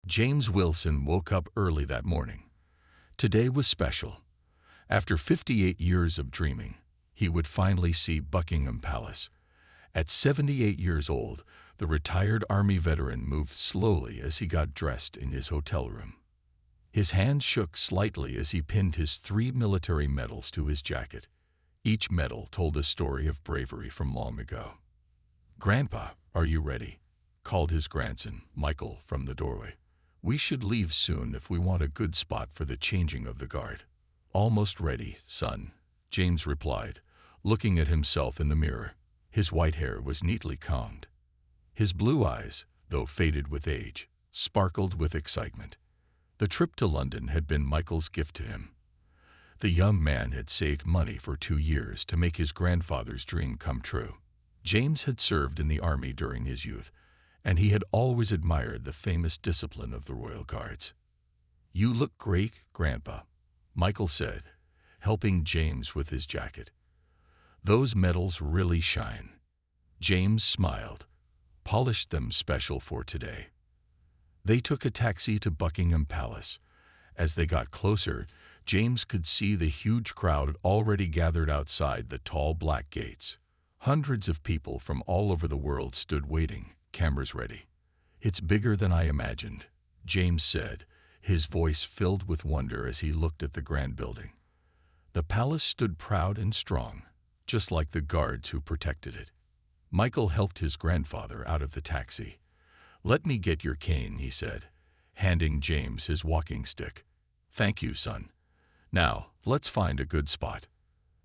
James Wilson woke up early that morning. Today was special. After 58 years of dreaming, he would finally see Buckingham Palace. At 78 years old, the retired Army veteran moved slowly as he got dressed in his hotel room. His hand shook slightly as he pinned his 3 military medals to his jacket. Each medal told a story of bravery from long ago. "Grandpa, are you ready?" called his grandson, Michael, from the doorway. "We should leave soon if we want a good spot for the changing of the guard." "Almost ready, son," James replied, looking at himself in the mirror. His white hair was neatly combed. His blue eyes, though faded with age, sparkled with excitement. The trip to London had been Michael's gift to him. The young man had saved money for 2 years to make his grandfather's dream come true. James had served in the army during his youth, and he had always admired the famous discipline of the Royal Guards. "You look great, Grandpa," Michael said, helping James with his jacket. "Those medals really shine." James smiled, polished them special for today. They took a taxi to Buckingham Palace. As they got closer, James could see the huge crowd already gathered outside the tall black gates. Hundreds of people from all over the world stood waiting, cameras ready. "It's bigger than I imagined," James said, his voice filled with wonder as he looked at the grand building. The palace stood proud and strong, just like the guards who protected it. Michael helped his grandfather out of the taxi. "Let me get your cane," he said, handing James his walking stick. "Thank you, son. Now, let's find a good spot."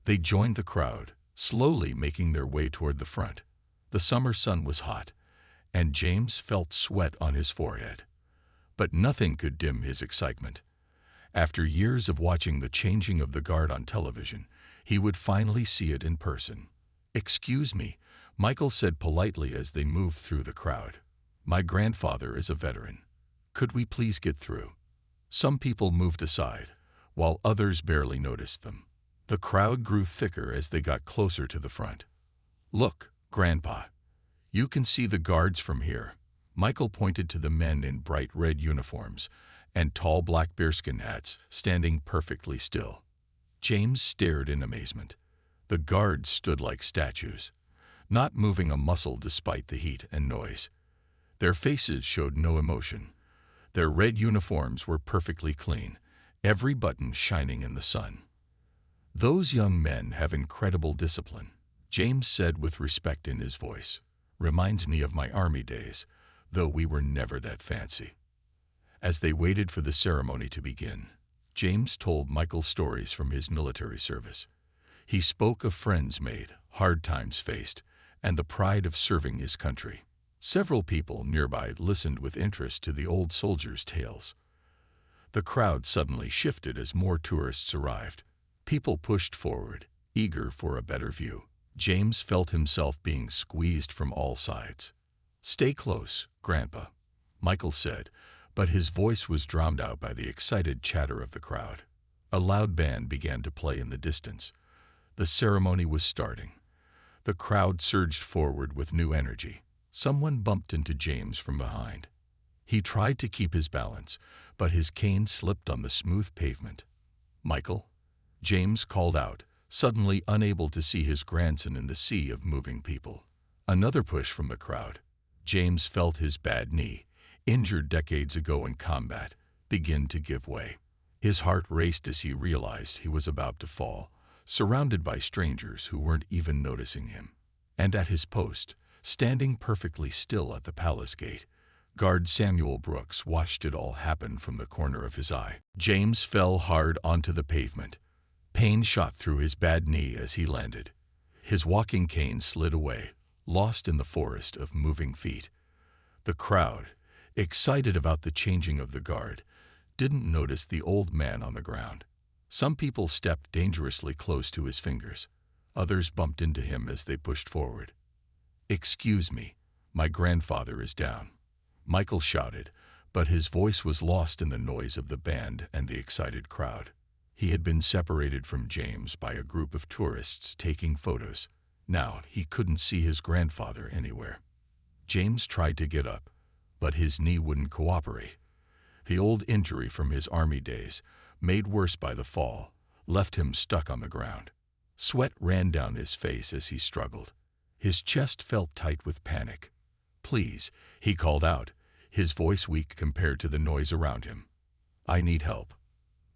They joined the crowd, slowly making their way toward the front. The summer sun was hot, and James felt sweat on his forehead. But nothing could dim his excitement. After years of watching the changing of the guard on television, he would finally see it in person. "Excuse me," Michael said politely as they moved through the crowd. "My grandfather is a veteran. Could we please get through?" Some people moved aside, while others barely noticed them. The crowd grew thicker as they got closer to the front. "Look, Grandpa. You can see the guards from here." Michael pointed to the men in bright red uniforms and tall black bearskin hats standing perfectly still. James stared in amazement. The guards stood like statues, not moving a muscle despite the heat and noise. Their faces showed no emotion. Their red uniforms were perfectly clean, every button shining in the sun. "Those young men have incredible discipline," James said with respect in his voice. "Reminds me of my army days, though we were never that fancy." As they waited for the ceremony to begin, James told Michael stories from his military service. He spoke of friends made, hard times faced, and the pride of serving his country. Several people nearby listened with interest to the old soldiers' tales. The crowd suddenly shifted as more tourists arrived. People pushed forward, eager for a better view. James felt himself being squeezed from all sides. "Stay close, Grandpa," Michael said, but his voice was drowned out by the excited chatter of the crowd. A loud band began to play in the distance. The ceremony was starting. The crowd surged forward with new energy. Someone bumped into James from behind. He tried to keep his balance, but his cane slipped on the smooth pavement. "Michael?" James called out, suddenly unable to see his grandson in the sea of moving people. Another push from the crowd. James felt his bad knee, injured decades ago in combat, begin to give way. His heart raced as he realized he was about to fall, surrounded by strangers who weren't even noticing him. And at his post, standing perfectly still at the palace gate, Guard Samuel Brooks watched it all happen from the corner of his eye. James fell hard onto the pavement. Pain shot through his bad knee as he landed. His walking cane slid away, lost in the forest of moving feet. The crowd, excited about the changing of the guard, didn't notice the old man on the ground. Some people stepped dangerously close to his fingers. Others bumped into him as they pushed forward. "Excuse me, my grandfather is down," Michael shouted, but his voice was lost in the noise of the band and the excited crowd. He had been separated from James by a group of tourists taking photos. Now he couldn't see his grandfather anywhere. James tried to get up, but his knee wouldn't cooperate. The old injury from his army days, made worse by the fall, left him stuck on the ground. Sweat ran down his face as he struggled. His chest felt tight with panic. "Please," he called out, his voice weak compared to the noise around him. "I need help."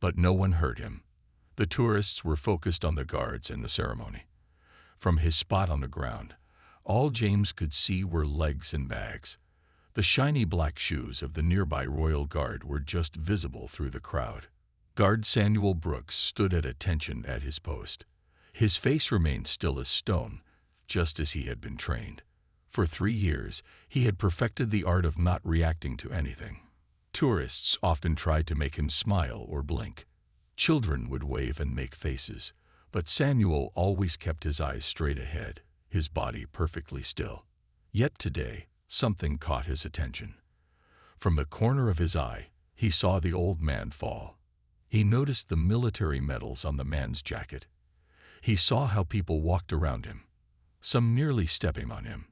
But no one heard him. The tourists were focused on the guards and the ceremony. From his spot on the ground, all James could see were legs and bags. The shiny black shoes of the nearby royal guard were just visible through the crowd. Guard Samuel Brooks stood at attention at his post. His face remained still as stone, just as he had been trained. For 3 years, he had perfected the art of not reacting to anything. Tourists often tried to make him smile or blink. Children would wave and make faces, but Samuel always kept his eyes straight ahead, his body perfectly still. Yet today, something caught his attention. From the corner of his eye, he saw the old man fall. He noticed the military medals on the man's jacket. He saw how people walked around him, some nearly stepping on him.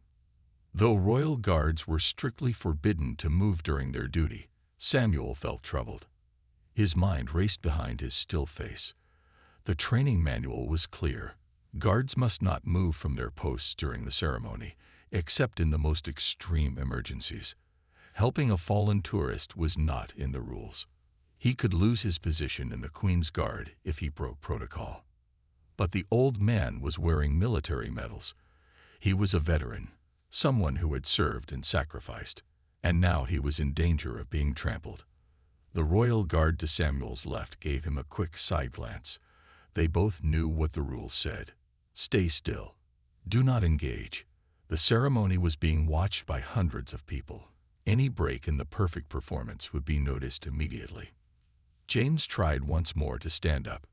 Though royal guards were strictly forbidden to move during their duty, Samuel felt troubled. His mind raced behind his still face. The training manual was clear. Guards must not move from their posts during the ceremony, except in the most extreme emergencies. Helping a fallen tourist was not in the rules. He could lose his position in the Queen's Guard if he broke protocol. But the old man was wearing military medals. He was a veteran, someone who had served and sacrificed, and now he was in danger of being trampled. The royal guard to Samuel's left gave him a quick side glance. They both knew what the rules said. Stay still. Do not engage. The ceremony was being watched by hundreds of people. Any break in the perfect performance would be noticed immediately. James tried once more to stand up.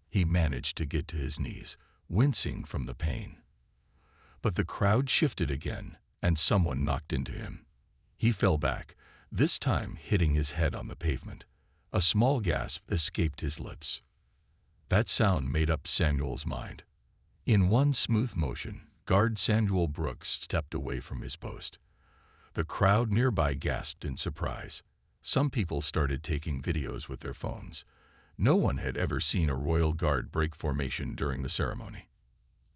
He managed to get to his knees, wincing from the pain. But the crowd shifted again, and someone knocked into him. He fell back, this time hitting his head on the pavement. A small gasp escaped his lips. That sound made up Samuel's mind. In one smooth motion, Guard Samuel Brooks stepped away from his post. The crowd nearby gasped in surprise. Some people started taking videos with their phones. No one had ever seen a royal guard break formation during the ceremony.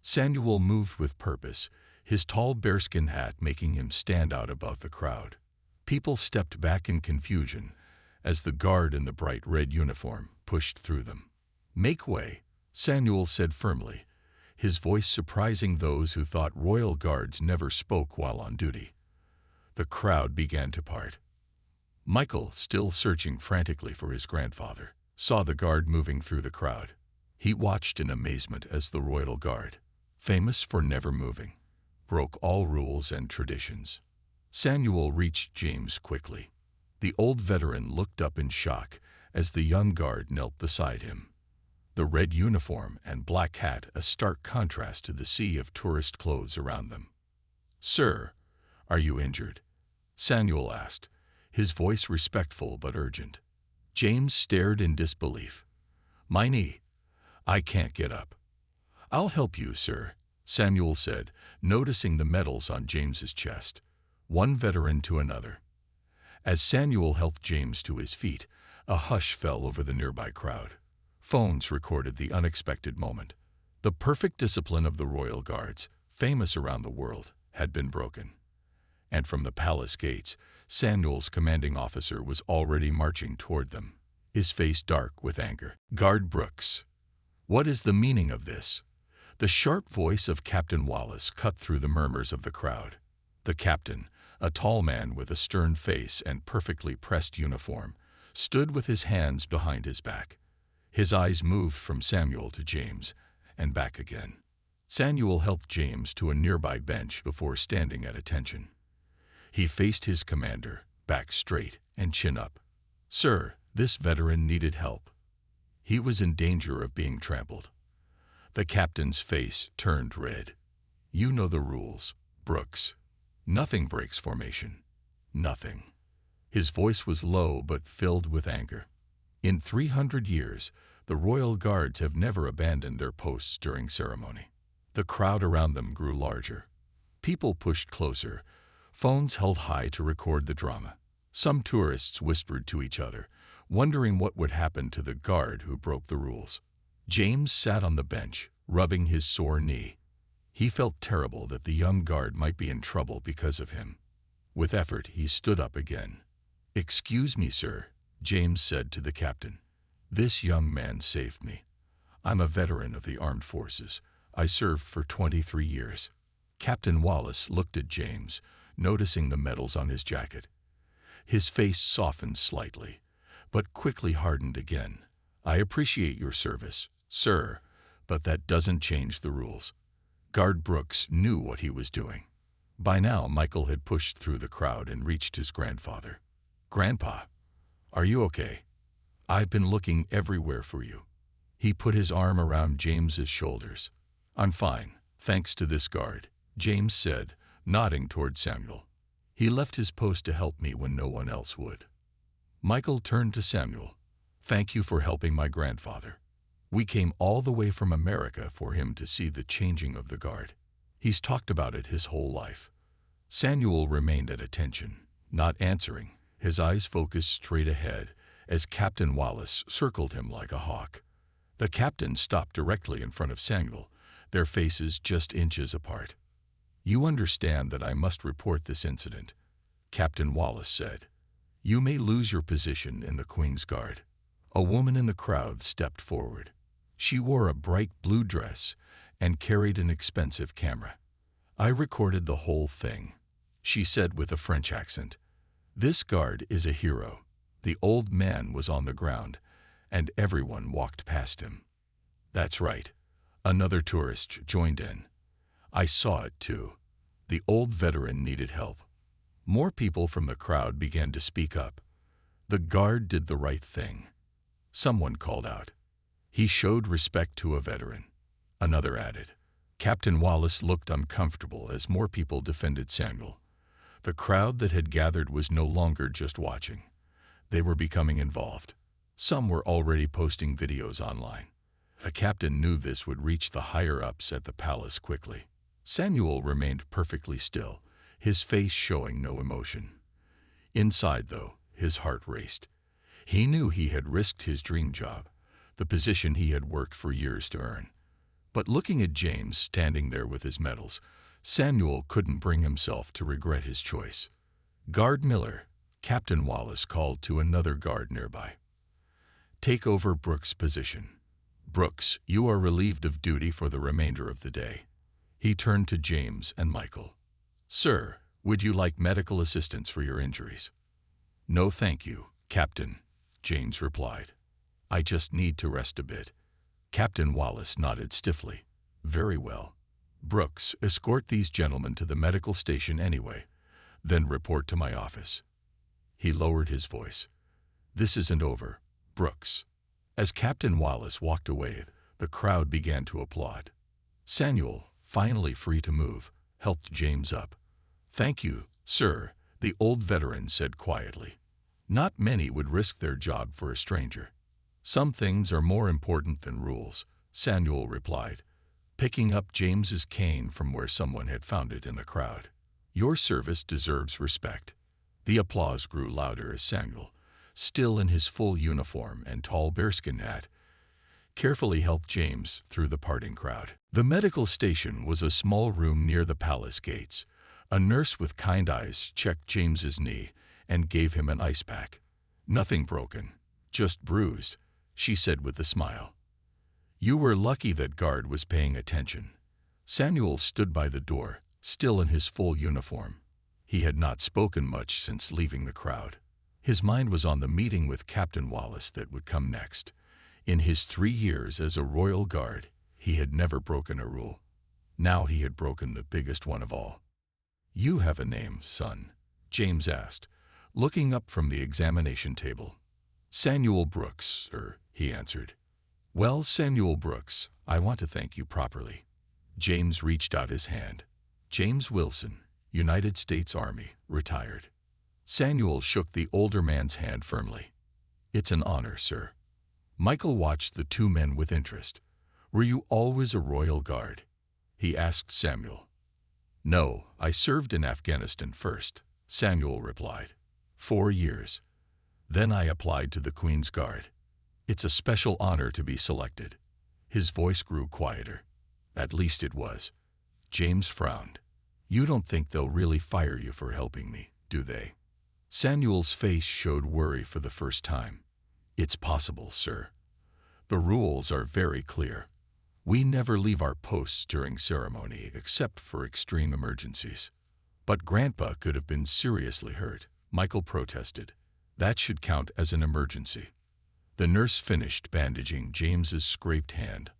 Samuel moved with purpose, his tall bearskin hat making him stand out above the crowd. People stepped back in confusion as the guard in the bright red uniform pushed through them. "Make way," Samuel said firmly, his voice surprising those who thought royal guards never spoke while on duty. The crowd began to part. Michael, still searching frantically for his grandfather, saw the guard moving through the crowd. He watched in amazement as the royal guard, famous for never moving, broke all rules and traditions. Samuel reached James quickly. The old veteran looked up in shock as the young guard knelt beside him. The red uniform and black hat a stark contrast to the sea of tourist clothes around them. "Sir, are you injured?" Samuel asked, his voice respectful but urgent. James stared in disbelief. "My knee. I can't get up." "I'll help you, sir," Samuel said, noticing the medals on James's chest, one veteran to another. As Samuel helped James to his feet, a hush fell over the nearby crowd. Phones recorded the unexpected moment. The perfect discipline of the royal guards, famous around the world, had been broken. And from the palace gates, Samuel's commanding officer was already marching toward them, his face dark with anger. "Guard Brooks, what is the meaning of this?" The sharp voice of Captain Wallace cut through the murmurs of the crowd. The captain, a tall man with a stern face and perfectly pressed uniform, stood with his hands behind his back. His eyes moved from Samuel to James, and back again. Samuel helped James to a nearby bench before standing at attention. He faced his commander, back straight and chin up. "Sir, this veteran needed help. He was in danger of being trampled." The captain's face turned red. "You know the rules, Brooks. Nothing breaks formation. Nothing." His voice was low but filled with anger. In 300 years, the royal guards have never abandoned their posts during ceremony. The crowd around them grew larger. People pushed closer, phones held high to record the drama. Some tourists whispered to each other, wondering what would happen to the guard who broke the rules. James sat on the bench, rubbing his sore knee. He felt terrible that the young guard might be in trouble because of him. With effort, he stood up again. "Excuse me, sir," James said to the captain. "This young man saved me. I'm a veteran of the armed forces. I served for 23 years. Captain Wallace looked at James, noticing the medals on his jacket. His face softened slightly, but quickly hardened again. "I appreciate your service, sir, but that doesn't change the rules." Guard Brooks knew what he was doing. By now, Michael had pushed through the crowd and reached his grandfather. "Grandpa, are you okay? I've been looking everywhere for you." He put his arm around James's shoulders. "I'm fine, thanks to this guard," James said, nodding toward Samuel. "He left his post to help me when no one else would." Michael turned to Samuel. "Thank you for helping my grandfather. We came all the way from America for him to see the changing of the guard. He's talked about it his whole life." Samuel remained at attention, not answering, his eyes focused straight ahead as Captain Wallace circled him like a hawk. The captain stopped directly in front of Samuel, their faces just inches apart. "You understand that I must report this incident," Captain Wallace said. "You may lose your position in the Queen's Guard." A woman in the crowd stepped forward. She wore a bright blue dress and carried an expensive camera. "I recorded the whole thing," she said with a French accent. "This guard is a hero." The old man was on the ground, and everyone walked past him. "That's right," another tourist joined in. "I saw it too." The old veteran needed help. More people from the crowd began to speak up. "The guard did the right thing." Someone called out. "He showed respect to a veteran." Another added. Captain Wallace looked uncomfortable as more people defended Samuel. The crowd that had gathered was no longer just watching. They were becoming involved. Some were already posting videos online. The captain knew this would reach the higher-ups at the palace quickly. Samuel remained perfectly still, his face showing no emotion. Inside, though, his heart raced. He knew he had risked his dream job, the position he had worked for years to earn. But looking at James standing there with his medals, Samuel couldn't bring himself to regret his choice. "Guard Miller," Captain Wallace called to another guard nearby. "Take over Brooks' position. Brooks, you are relieved of duty for the remainder of the day." He turned to James and Michael. "Sir, would you like medical assistance for your injuries?" "No, thank you, Captain," James replied. "I just need to rest a bit." Captain Wallace nodded stiffly. "Very well. Brooks, escort these gentlemen to the medical station anyway, then report to my office." He lowered his voice. "This isn't over, Brooks." As Captain Wallace walked away, the crowd began to applaud. Samuel, finally free to move, helped James up. "Thank you, sir," the old veteran said quietly. "Not many would risk their job for a stranger." "Some things are more important than rules," Samuel replied, picking up James's cane from where someone had found it in the crowd. "Your service deserves respect." The applause grew louder as Samuel, still in his full uniform and tall bearskin hat, carefully helped James through the parting crowd. The medical station was a small room near the palace gates. A nurse with kind eyes checked James's knee and gave him an ice pack. "Nothing broken, just bruised," she said with a smile. "You were lucky that guard was paying attention." Samuel stood by the door, still in his full uniform. He had not spoken much since leaving the crowd. His mind was on the meeting with Captain Wallace that would come next. In his 3 years as a royal guard, he had never broken a rule. Now he had broken the biggest one of all. "You have a name, son?" James asked, looking up from the examination table. "Samuel Brooks, sir," he answered. "Well, Samuel Brooks, I want to thank you properly." James reached out his hand. "James Wilson, United States Army, retired." Samuel shook the older man's hand firmly. "It's an honor, sir." Michael watched the two men with interest. "Were you always a royal guard?" he asked Samuel. "No, I served in Afghanistan first," Samuel replied. 4 years. Then I applied to the Queen's Guard. It's a special honor to be selected. His voice grew quieter. At least it was. James frowned. You don't think they'll really fire you for helping me, do they? Samuel's face showed worry for the first time. It's possible, sir. The rules are very clear. We never leave our posts during ceremony except for extreme emergencies. But Grandpa could have been seriously hurt, Michael protested. That should count as an emergency. The nurse finished bandaging James's scraped hand.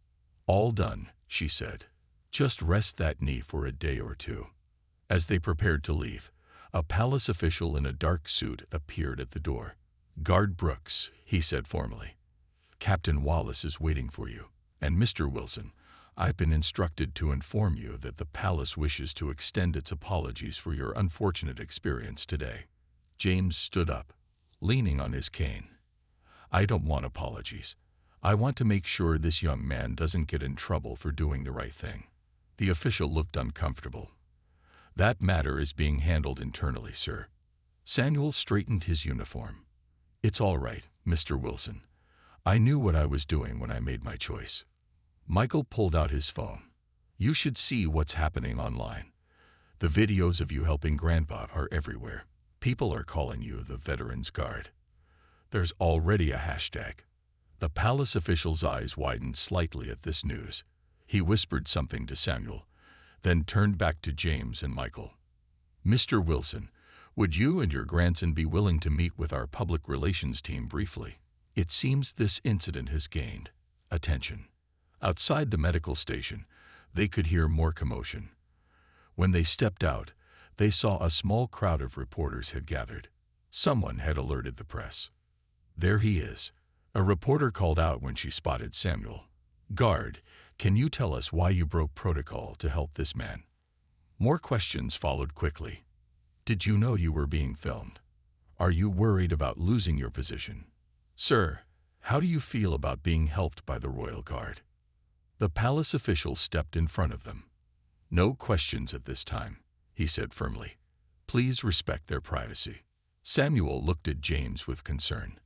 All done, she said. Just rest that knee for a day or two. As they prepared to leave, a palace official in a dark suit appeared at the door. Guard Brooks, he said formally. Captain Wallace is waiting for you. And Mr. Wilson, I've been instructed to inform you that the palace wishes to extend its apologies for your unfortunate experience today. James stood up, leaning on his cane. I don't want apologies. I want to make sure this young man doesn't get in trouble for doing the right thing. The official looked uncomfortable. That matter is being handled internally, sir. Samuel straightened his uniform. It's all right, Mr. Wilson. I knew what I was doing when I made my choice. Michael pulled out his phone. You should see what's happening online. The videos of you helping Grandpa are everywhere. People are calling you the Veterans Guard. There's already a hashtag. The palace official's eyes widened slightly at this news. He whispered something to Samuel, then turned back to James and Michael. Mr. Wilson, would you and your grandson be willing to meet with our public relations team briefly? It seems this incident has gained attention. Outside the medical station, they could hear more commotion. When they stepped out, they saw a small crowd of reporters had gathered. Someone had alerted the press. There he is. A reporter called out when she spotted Samuel. Guard, can you tell us why you broke protocol to help this man? More questions followed quickly. Did you know you were being filmed? Are you worried about losing your position? Sir, how do you feel about being helped by the Royal Guard? The palace official stepped in front of them. No questions at this time, he said firmly. Please respect their privacy. Samuel looked at James with concern.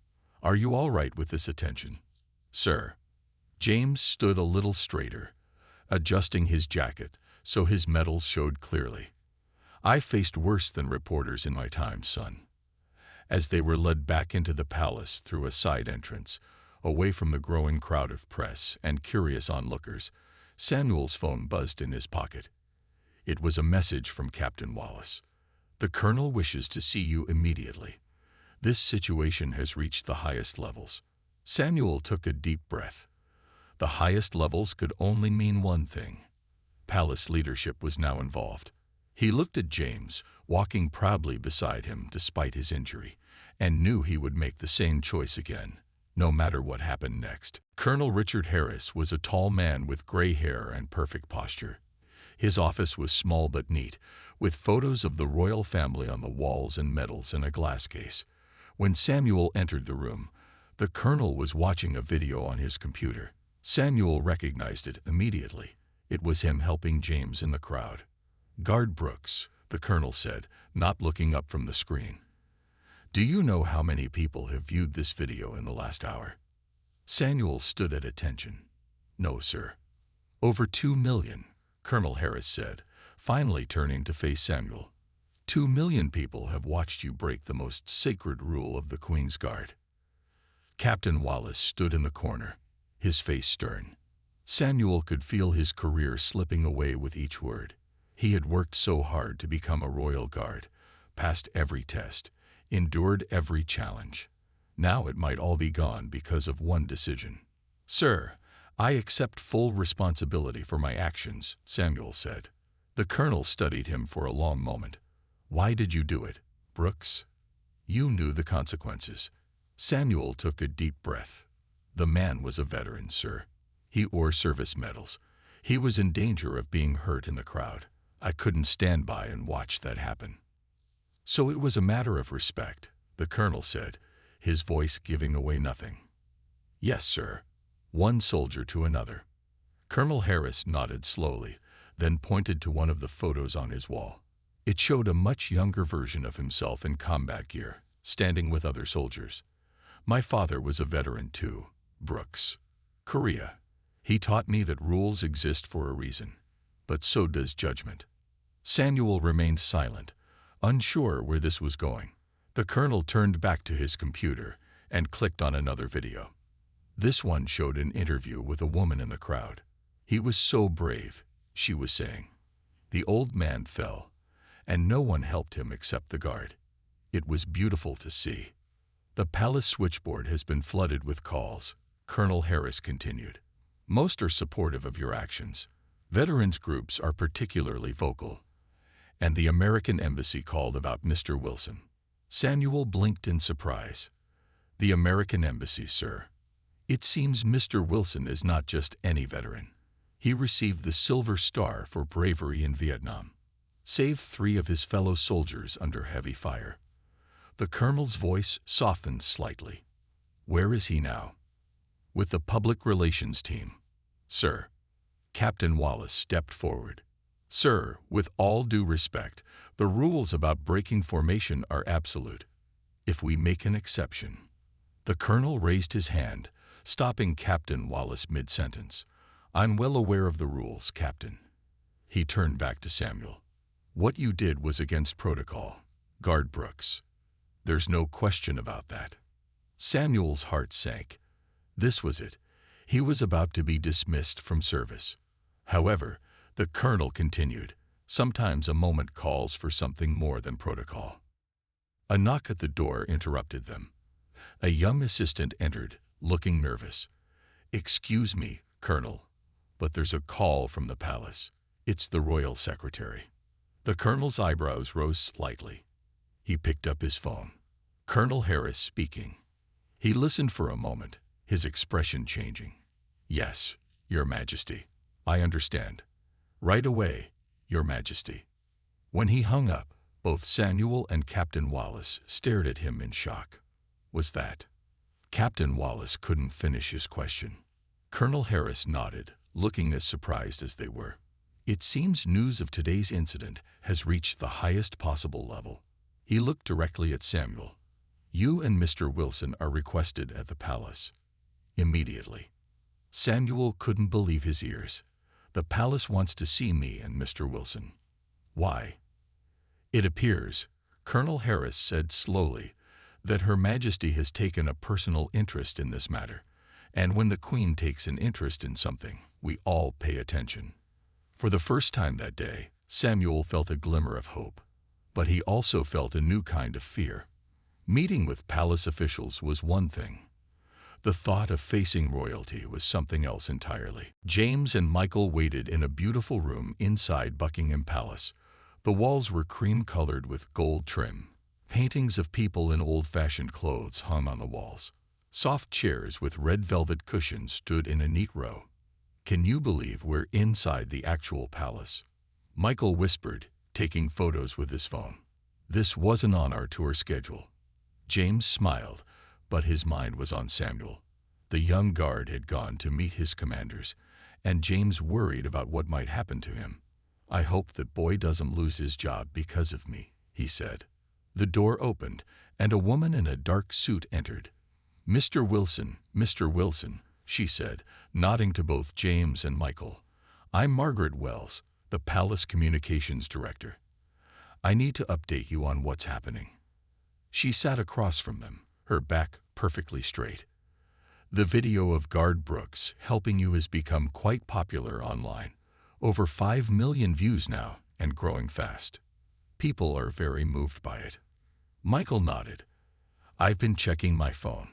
Are you all right with this attention? Sir. James stood a little straighter, adjusting his jacket so his medals showed clearly. I faced worse than reporters in my time, son. As they were led back into the palace through a side entrance, away from the growing crowd of press and curious onlookers, Samuel's phone buzzed in his pocket. It was a message from Captain Wallace. The colonel wishes to see you immediately. This situation has reached the highest levels. Samuel took a deep breath. The highest levels could only mean one thing. Palace leadership was now involved. He looked at James, walking proudly beside him despite his injury, and knew he would make the same choice again, no matter what happened next. Colonel Richard Harris was a tall man with gray hair and perfect posture. His office was small but neat, with photos of the royal family on the walls and medals in a glass case. When Samuel entered the room, the colonel was watching a video on his computer. Samuel recognized it immediately. It was him helping James in the crowd. Guard Brooks, the colonel said, not looking up from the screen. Do you know how many people have viewed this video in the last hour? Samuel stood at attention. No, sir. Over 2 million, Colonel Harris said, finally turning to face Samuel. 2 million people have watched you break the most sacred rule of the Queen's Guard. Captain Wallace stood in the corner, his face stern. Samuel could feel his career slipping away with each word. He had worked so hard to become a Royal Guard, passed every test, endured every challenge. Now it might all be gone because of one decision. Sir, I accept full responsibility for my actions, Samuel said. The colonel studied him for a long moment. Why did you do it, Brooks? You knew the consequences. Samuel took a deep breath. The man was a veteran, sir. He wore service medals. He was in danger of being hurt in the crowd. I couldn't stand by and watch that happen. So it was a matter of respect, the colonel said, his voice giving away nothing. Yes, sir. One soldier to another. Colonel Harris nodded slowly, then pointed to one of the photos on his wall. It showed a much younger version of himself in combat gear, standing with other soldiers. My father was a veteran too, Brooks. Korea. He taught me that rules exist for a reason, but so does judgment. Samuel remained silent, unsure where this was going. The colonel turned back to his computer and clicked on another video. This one showed an interview with a woman in the crowd. He was so brave, she was saying. The old man fell, and no one helped him except the guard. It was beautiful to see. The palace switchboard has been flooded with calls, Colonel Harris continued. Most are supportive of your actions. Veterans groups are particularly vocal. And the American embassy called about Mr. Wilson. Samuel blinked in surprise. The American embassy, sir. It seems Mr. Wilson is not just any veteran. He received the Silver Star for bravery in Vietnam. Saved 3 of his fellow soldiers under heavy fire. The colonel's voice softened slightly. Where is he now? With the public relations team. Sir. Captain Wallace stepped forward. Sir, with all due respect, the rules about breaking formation are absolute. If we make an exception. The colonel raised his hand, stopping Captain Wallace mid-sentence. I'm well aware of the rules, Captain. He turned back to Samuel. What you did was against protocol, Guard Brooks. There's no question about that. Samuel's heart sank. This was it. He was about to be dismissed from service. However, the colonel continued. Sometimes a moment calls for something more than protocol. A knock at the door interrupted them. A young assistant entered, looking nervous. Excuse me, Colonel, but there's a call from the palace. It's the royal secretary. The colonel's eyebrows rose slightly. He picked up his phone. Colonel Harris speaking. He listened for a moment, his expression changing. Yes, Your Majesty. I understand. Right away, Your Majesty. When he hung up, both Samuel and Captain Wallace stared at him in shock. Was that? Captain Wallace couldn't finish his question. Colonel Harris nodded, looking as surprised as they were. It seems news of today's incident has reached the highest possible level. He looked directly at Samuel. You and Mr. Wilson are requested at the palace. Immediately. Samuel couldn't believe his ears. The palace wants to see me and Mr. Wilson. Why? It appears, Colonel Harris said slowly, that Her Majesty has taken a personal interest in this matter, and when the Queen takes an interest in something, we all pay attention. For the first time that day, Samuel felt a glimmer of hope, but he also felt a new kind of fear. Meeting with palace officials was one thing. The thought of facing royalty was something else entirely. James and Michael waited in a beautiful room inside Buckingham Palace. The walls were cream-colored with gold trim. Paintings of people in old-fashioned clothes hung on the walls. Soft chairs with red velvet cushions stood in a neat row. Can you believe we're inside the actual palace? Michael whispered, taking photos with his phone. This wasn't on our tour schedule. James smiled, but his mind was on Samuel. The young guard had gone to meet his commanders, and James worried about what might happen to him. I hope that boy doesn't lose his job because of me, he said. The door opened, and a woman in a dark suit entered. Mr. Wilson, she said, nodding to both James and Michael. I'm Margaret Wells, the Palace Communications Director. I need to update you on what's happening. She sat across from them, her back perfectly straight. The video of Guard Brooks helping you has become quite popular online. Over 5 million views now, and growing fast. People are very moved by it. Michael nodded. I've been checking my phone.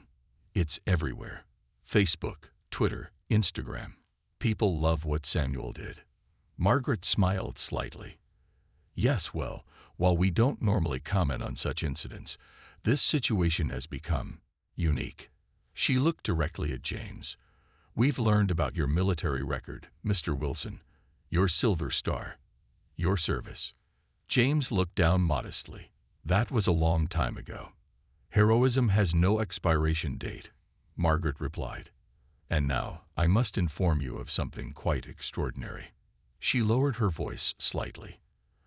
It's everywhere. Facebook, Twitter, Instagram. People love what Samuel did. Margaret smiled slightly. Yes, well, while we don't normally comment on such incidents, this situation has become unique. She looked directly at James. We've learned about your military record, Mr. Wilson, your Silver Star, your service. James looked down modestly. That was a long time ago. Heroism has no expiration date, Margaret replied. And now, I must inform you of something quite extraordinary. She lowered her voice slightly.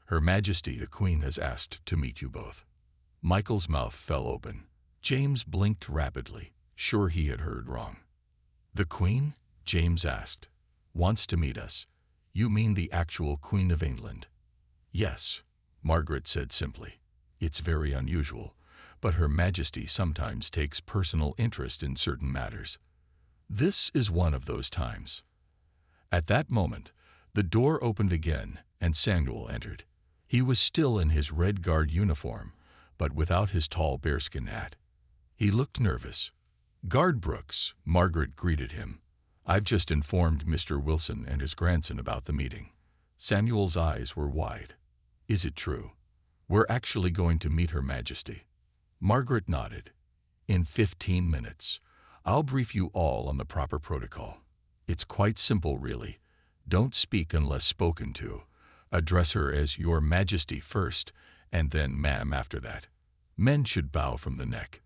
Her Majesty the Queen has asked to meet you both. Michael's mouth fell open. James blinked rapidly, sure he had heard wrong. "The Queen?" James asked. "Wants to meet us. You mean the actual Queen of England?" "Yes," Margaret said simply. "It's very unusual, but Her Majesty sometimes takes personal interest in certain matters. This is one of those times." At that moment, the door opened again and Samuel entered. He was still in his Red Guard uniform, but without his tall bearskin hat. He looked nervous. "Guard Brooks," Margaret greeted him. "I've just informed Mr. Wilson and his grandson about the meeting." Samuel's eyes were wide. "Is it true? We're actually going to meet Her Majesty?" Margaret nodded. "In 15 minutes. I'll brief you all on the proper protocol. It's quite simple, really. Don't speak unless spoken to. Address her as Your Majesty first, and then ma'am after that. Men should bow from the neck."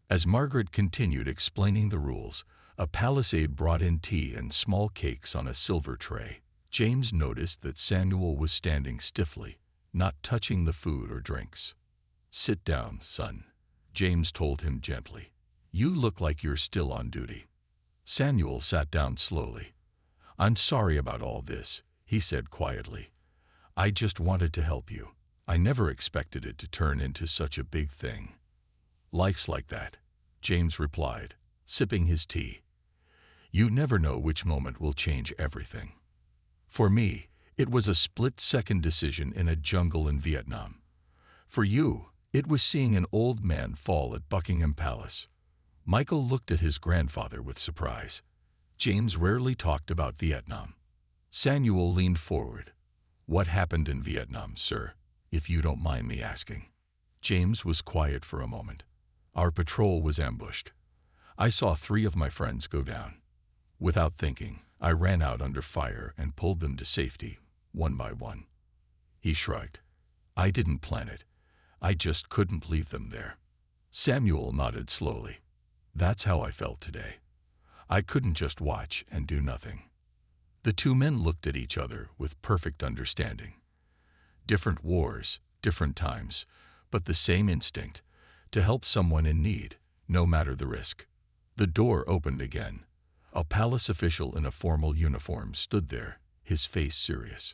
As Margaret continued explaining the rules, a palisade brought in tea and small cakes on a silver tray. James noticed that Samuel was standing stiffly, not touching the food or drinks. "Sit down, son," James told him gently. "You look like you're still on duty." Samuel sat down slowly. "I'm sorry about all this," he said quietly. "I just wanted to help you. I never expected it to turn into such a big thing." "Life's like that," James replied, sipping his tea. "You never know which moment will change everything. For me, it was a split-second decision in a jungle in Vietnam. For you, it was seeing an old man fall at Buckingham Palace." Michael looked at his grandfather with surprise. James rarely talked about Vietnam. Samuel leaned forward. "What happened in Vietnam, sir, if you don't mind me asking?" James was quiet for a moment. "Our patrol was ambushed. I saw 3 of my friends go down. Without thinking, I ran out under fire and pulled them to safety, one by one." He shrugged. "I didn't plan it. I just couldn't leave them there." Samuel nodded slowly. "That's how I felt today. I couldn't just watch and do nothing." The 2 men looked at each other with perfect understanding. Different wars, different times, but the same instinct, to help someone in need, no matter the risk. The door opened again. A palace official in a formal uniform stood there, his face serious.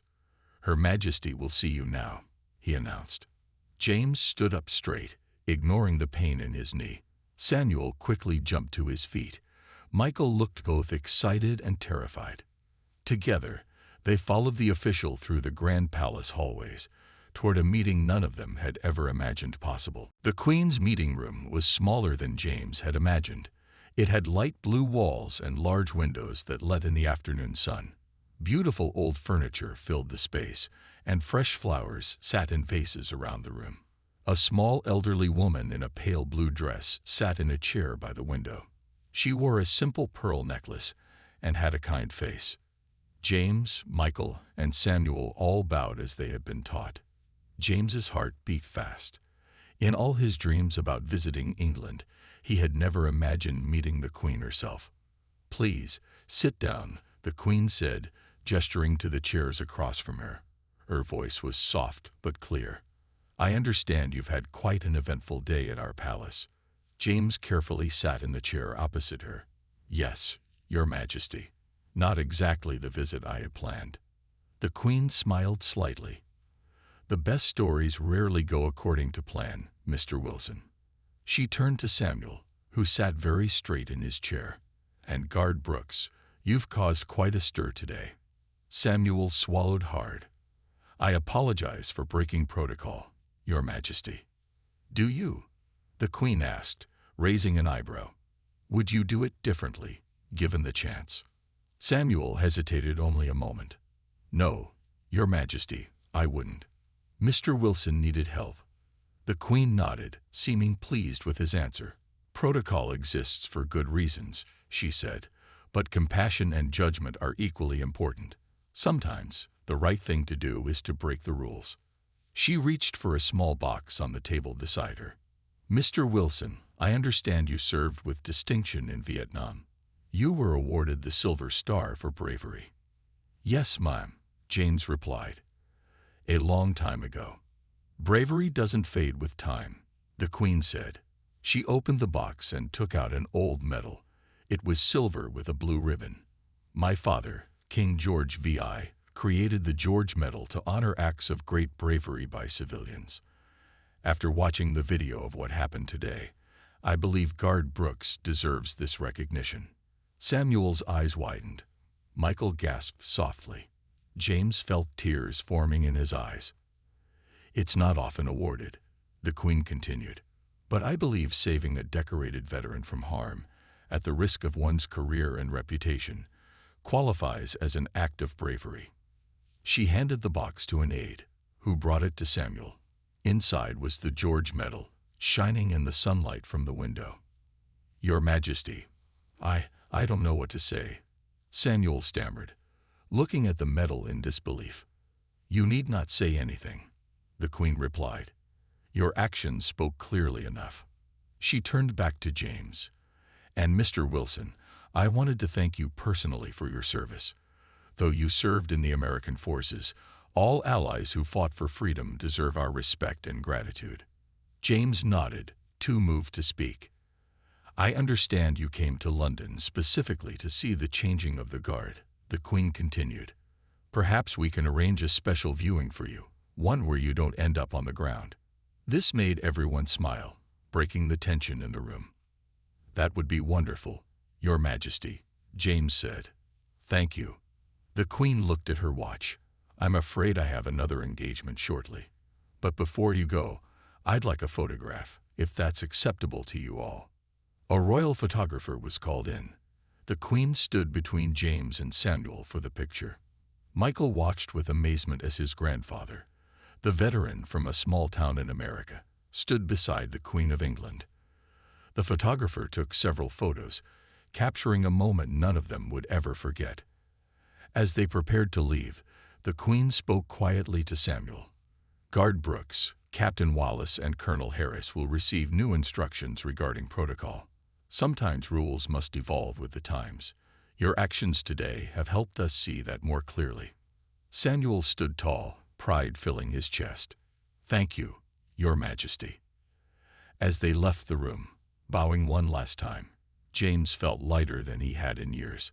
"Her Majesty will see you now," he announced. James stood up straight, ignoring the pain in his knee. Samuel quickly jumped to his feet. Michael looked both excited and terrified. Together, they followed the official through the grand palace hallways, toward a meeting none of them had ever imagined possible. The Queen's meeting room was smaller than James had imagined. It had light blue walls and large windows that let in the afternoon sun. Beautiful old furniture filled the space, and fresh flowers sat in vases around the room. A small elderly woman in a pale blue dress sat in a chair by the window. She wore a simple pearl necklace and had a kind face. James, Michael, and Samuel all bowed as they had been taught. James's heart beat fast. In all his dreams about visiting England, he had never imagined meeting the Queen herself. "Please, sit down," the Queen said, gesturing to the chairs across from her. Her voice was soft but clear. "I understand you've had quite an eventful day at our palace." James carefully sat in the chair opposite her. "Yes, Your Majesty. Not exactly the visit I had planned." The Queen smiled slightly. "The best stories rarely go according to plan, Mr. Wilson." She turned to Samuel, who sat very straight in his chair. "And Guard Brooks, you've caused quite a stir today." Samuel swallowed hard. "I apologize for breaking protocol, Your Majesty." "Do you?" the Queen asked, raising an eyebrow. "Would you do it differently, given the chance?" Samuel hesitated only a moment. "No, Your Majesty, I wouldn't." Mr. Wilson needed help. The Queen nodded, seeming pleased with his answer. "Protocol exists for good reasons," she said, "but compassion and judgment are equally important. Sometimes, the right thing to do is to break the rules." She reached for a small box on the table beside her. "Mr. Wilson, I understand you served with distinction in Vietnam. You were awarded the Silver Star for bravery." "Yes, ma'am," James replied. "A long time ago. Bravery doesn't fade with time. the Queen said. She opened the box and took out an old medal. It was silver with a blue ribbon. My father, King George VI, created the George Medal to honor acts of great bravery by civilians. After watching the video of what happened today, I believe Guard Brooks deserves this recognition. Samuel's eyes widened. Michael gasped softly. James felt tears forming in his eyes. It's not often awarded, the Queen continued, but I believe saving a decorated veteran from harm, at the risk of one's career and reputation, qualifies as an act of bravery. She handed the box to an aide, who brought it to Samuel. Inside was the George Medal, shining in the sunlight from the window. Your Majesty, I don't know what to say, Samuel stammered, looking at the medal in disbelief. You need not say anything, the Queen replied. Your actions spoke clearly enough. She turned back to James. And Mr. Wilson, I wanted to thank you personally for your service. Though you served in the American forces, all allies who fought for freedom deserve our respect and gratitude. James nodded, too moved to speak. I understand you came to London specifically to see the changing of the Guard, the Queen continued. Perhaps we can arrange a special viewing for you, one where you don't end up on the ground. This made everyone smile, breaking the tension in the room. That would be wonderful, Your Majesty, James said. Thank you. The Queen looked at her watch. I'm afraid I have another engagement shortly. But before you go, I'd like a photograph, if that's acceptable to you all. A royal photographer was called in. The Queen stood between James and Samuel for the picture. Michael watched with amazement as his grandfather, the veteran from a small town in America, stood beside the Queen of England. The photographer took several photos, capturing a moment none of them would ever forget. As they prepared to leave, the Queen spoke quietly to Samuel. Guard Brooks, Captain Wallace, and Colonel Harris will receive new instructions regarding protocol. Sometimes rules must evolve with the times. Your actions today have helped us see that more clearly. Samuel stood tall, pride filling his chest. Thank you, Your Majesty. As they left the room, bowing one last time, James felt lighter than he had in years.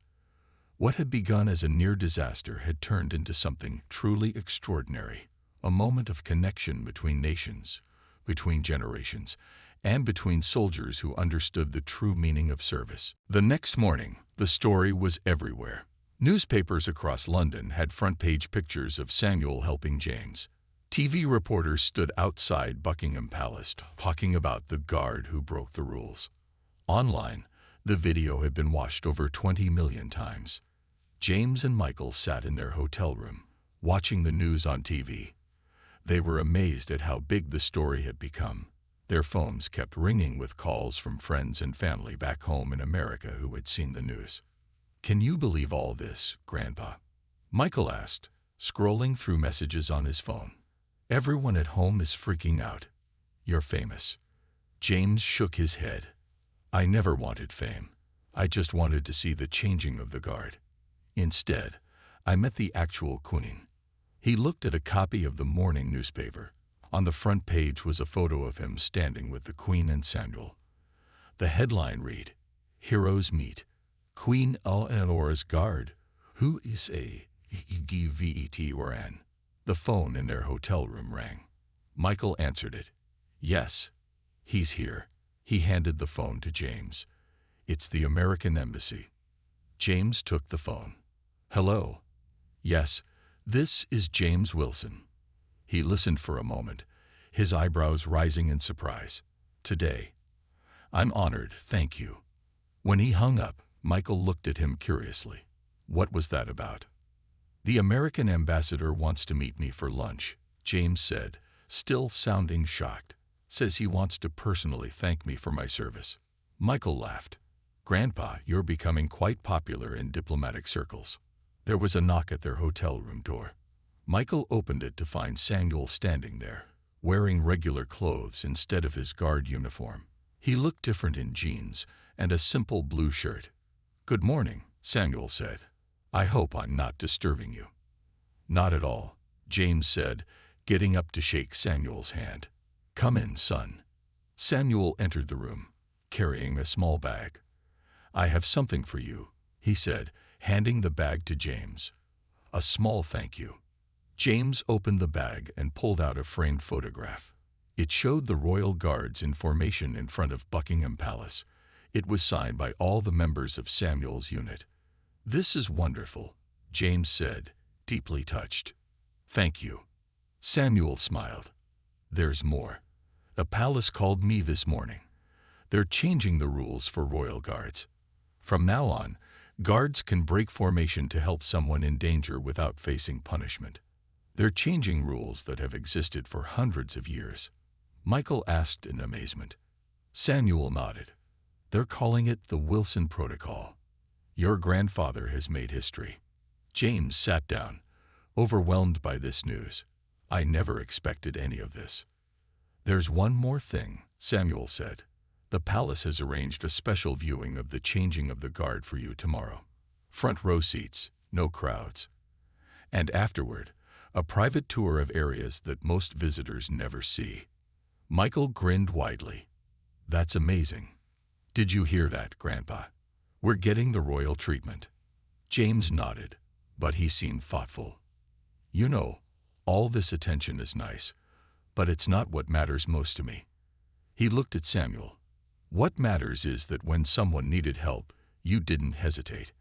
What had begun as a near disaster had turned into something truly extraordinary, a moment of connection between nations, between generations, and between soldiers who understood the true meaning of service. The next morning, the story was everywhere. Newspapers across London had front-page pictures of Samuel helping James. TV reporters stood outside Buckingham Palace talking about the Guard who broke the rules. Online, the video had been watched over 20 million times. James and Michael sat in their hotel room, watching the news on TV. They were amazed at how big the story had become. Their phones kept ringing with calls from friends and family back home in America who had seen the news. Can you believe all this, Grandpa? Michael asked, scrolling through messages on his phone. Everyone at home is freaking out. You're famous. James shook his head. I never wanted fame. I just wanted to see the changing of the Guard. Instead, I met the actual Queen. He looked at a copy of the morning newspaper. On the front page was a photo of him standing with the Queen and Samuel. The headline read, Heroes Meet. Queen Eleanor's Guard. Who is a veteran? The phone in their hotel room rang. Michael answered it. Yes, he's here. He handed the phone to James. It's the American Embassy. James took the phone. Hello. Yes, this is James Wilson. He listened for a moment, his eyebrows rising in surprise. Today. I'm honored, thank you. When he hung up, Michael looked at him curiously. What was that about? The American ambassador wants to meet me for lunch, James said, still sounding shocked. Says he wants to personally thank me for my service. Michael laughed. Grandpa, you're becoming quite popular in diplomatic circles. There was a knock at their hotel room door. Michael opened it to find Samuel standing there, wearing regular clothes instead of his Guard uniform. He looked different in jeans and a simple blue shirt. Good morning, Samuel said. I hope I'm not disturbing you. Not at all, James said, getting up to shake Samuel's hand. Come in, son. Samuel entered the room, carrying a small bag. "I have something for you," he said, handing the bag to James. "A small thank you." James opened the bag and pulled out a framed photograph. It showed the royal guards in formation in front of Buckingham Palace. It was signed by all the members of Samuel's unit. "This is wonderful," James said, deeply touched. "Thank you." Samuel smiled. "There's more. The palace called me this morning. They're changing the rules for royal guards. From now on, guards can break formation to help someone in danger without facing punishment. They're changing rules that have existed for hundreds of years." Michael asked in amazement. Samuel nodded. "They're calling it the Wilson Protocol. Your grandfather has made history." James sat down, overwhelmed by this news. "I never expected any of this." "There's one more thing," Samuel said. "The palace has arranged a special viewing of the changing of the guard for you tomorrow. Front row seats, no crowds. And afterward, a private tour of areas that most visitors never see." Michael grinned widely. "That's amazing. Did you hear that, Grandpa? We're getting the royal treatment." James nodded, but he seemed thoughtful. "You know, all this attention is nice, but it's not what matters most to me." He looked at Samuel. "What matters is that when someone needed help, you didn't hesitate.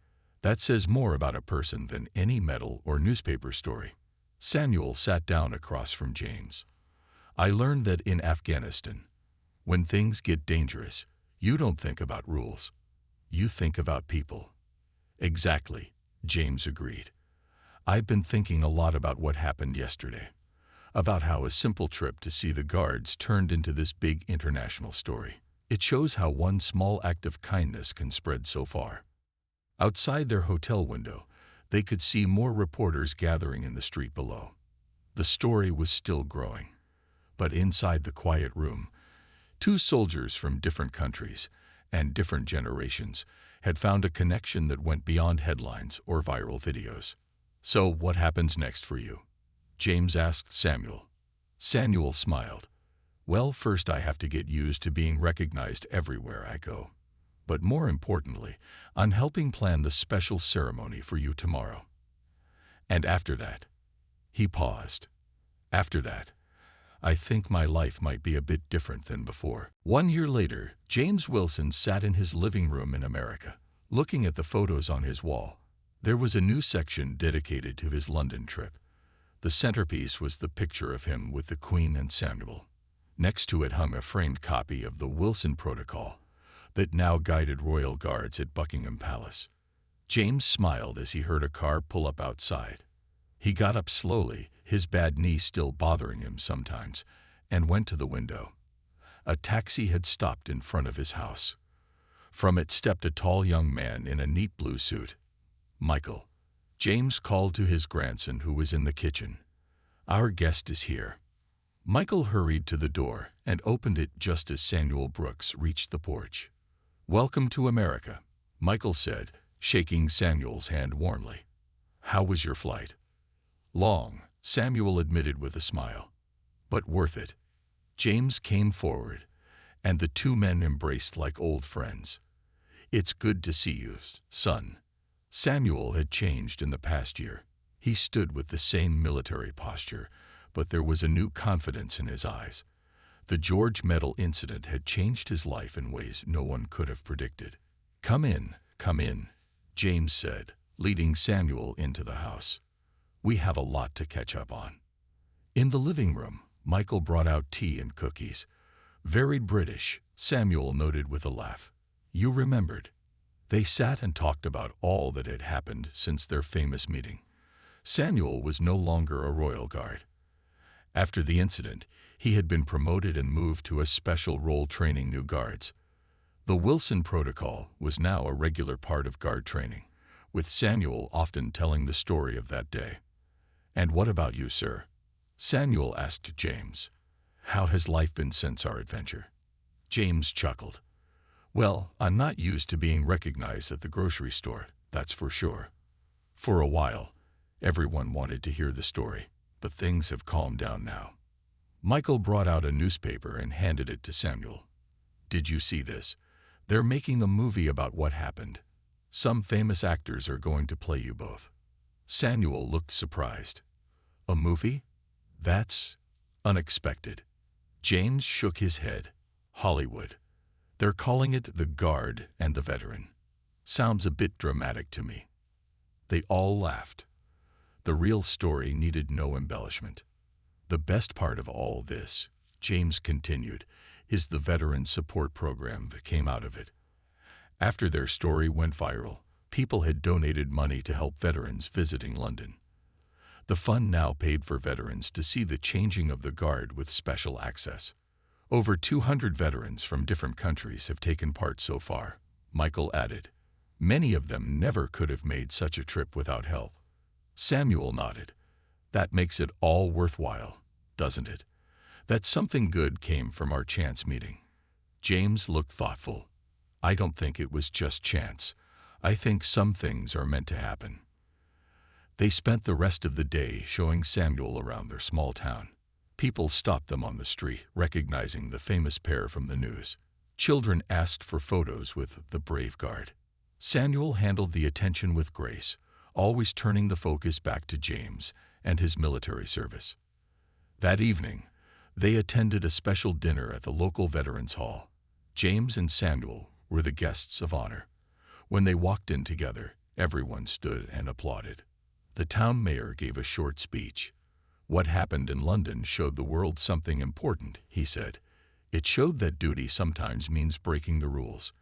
That says more about a person than any medal or newspaper story." Samuel sat down across from James. "I learned that in Afghanistan, when things get dangerous, you don't think about rules. You think about people." "Exactly," James agreed. "I've been thinking a lot about what happened yesterday, about how a simple trip to see the guards turned into this big international story. It shows how one small act of kindness can spread so far." Outside their hotel window, they could see more reporters gathering in the street below. The story was still growing. But inside the quiet room, two soldiers from different countries and different generations had found a connection that went beyond headlines or viral videos. "So what happens next for you?" James asked Samuel. Samuel smiled. "Well, first I have to get used to being recognized everywhere I go. But more importantly, I'm helping plan the special ceremony for you tomorrow. And after that," he paused. "After that, I think my life might be a bit different than before." 1 year later, James Wilson sat in his living room in America, looking at the photos on his wall. There was a new section dedicated to his London trip. The centerpiece was the picture of him with the Queen and Samuel. Next to it hung a framed copy of the Wilson Protocol that now guided royal guards at Buckingham Palace. James smiled as he heard a car pull up outside. He got up slowly, his bad knee still bothering him sometimes, and went to the window. A taxi had stopped in front of his house. From it stepped a tall young man in a neat blue suit. "Michael," James called to his grandson who was in the kitchen. "Our guest is here." Michael hurried to the door and opened it just as Samuel Brooks reached the porch. "Welcome to America," Michael said, shaking Samuel's hand warmly. "How was your flight?" "Long," Samuel admitted with a smile. "But worth it." James came forward, and the two men embraced like old friends. "It's good to see you, son." Samuel had changed in the past year. He stood with the same military posture, but there was a new confidence in his eyes. The George Medal incident had changed his life in ways no one could have predicted. Come in," James said, leading Samuel into the house. "We have a lot to catch up on." In the living room, Michael brought out tea and cookies. "Very British," Samuel noted with a laugh. "You remembered." They sat and talked about all that had happened since their famous meeting. Samuel was no longer a royal guard. After the incident, he had been promoted and moved to a special role training new guards. The Wilson Protocol was now a regular part of guard training, with Samuel often telling the story of that day. "And what about you, sir?" Samuel asked James. "How has life been since our adventure?" James chuckled. "Well, I'm not used to being recognized at the grocery store, that's for sure. For a while, everyone wanted to hear the story, but things have calmed down now." Michael brought out a newspaper and handed it to Samuel. Did you see this? They're making a movie about what happened. Some famous actors are going to play you both." Samuel looked surprised. "A movie? That's unexpected." James shook his head. "Hollywood. They're calling it The Guard and the Veteran. Sounds a bit dramatic to me." They all laughed. The real story needed no embellishment. "The best part of all this," James continued, "is the veteran support program that came out of it. After their story went viral, people had donated money to help veterans visiting London. The fund now paid for veterans to see the changing of the Guard with special access. Over 200 veterans from different countries have taken part so far," Michael added. "Many of them never could have made such a trip without help." Samuel nodded. "That makes it all worthwhile, doesn't it? That something good came from our chance meeting." James looked thoughtful. "I don't think it was just chance. I think some things are meant to happen." They spent the rest of the day showing Samuel around their small town. People stopped them on the street, recognizing the famous pair from the news. Children asked for photos with the brave Guard. Samuel handled the attention with grace, always turning the focus back to James and his military service. That evening, they attended a special dinner at the local Veterans Hall. James and Samuel were the guests of honor. When they walked in together, everyone stood and applauded. The town mayor gave a short speech. "What happened in London showed the world something important," he said. "It showed that duty sometimes means breaking the rules.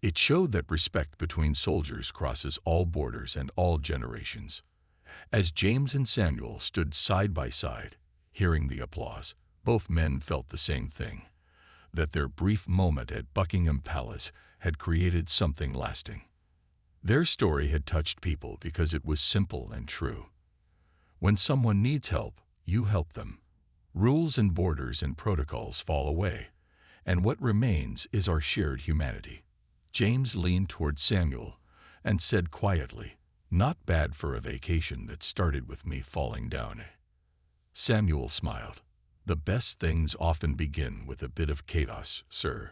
It showed that respect between soldiers crosses all borders and all generations." As James and Samuel stood side by side, hearing the applause, both men felt the same thing, that their brief moment at Buckingham Palace had created something lasting. Their story had touched people because it was simple and true. When someone needs help, you help them. Rules and borders and protocols fall away, and what remains is our shared humanity. James leaned toward Samuel and said quietly, "Not bad for a vacation that started with me falling down." Samuel smiled. "The best things often begin with a bit of chaos, sir."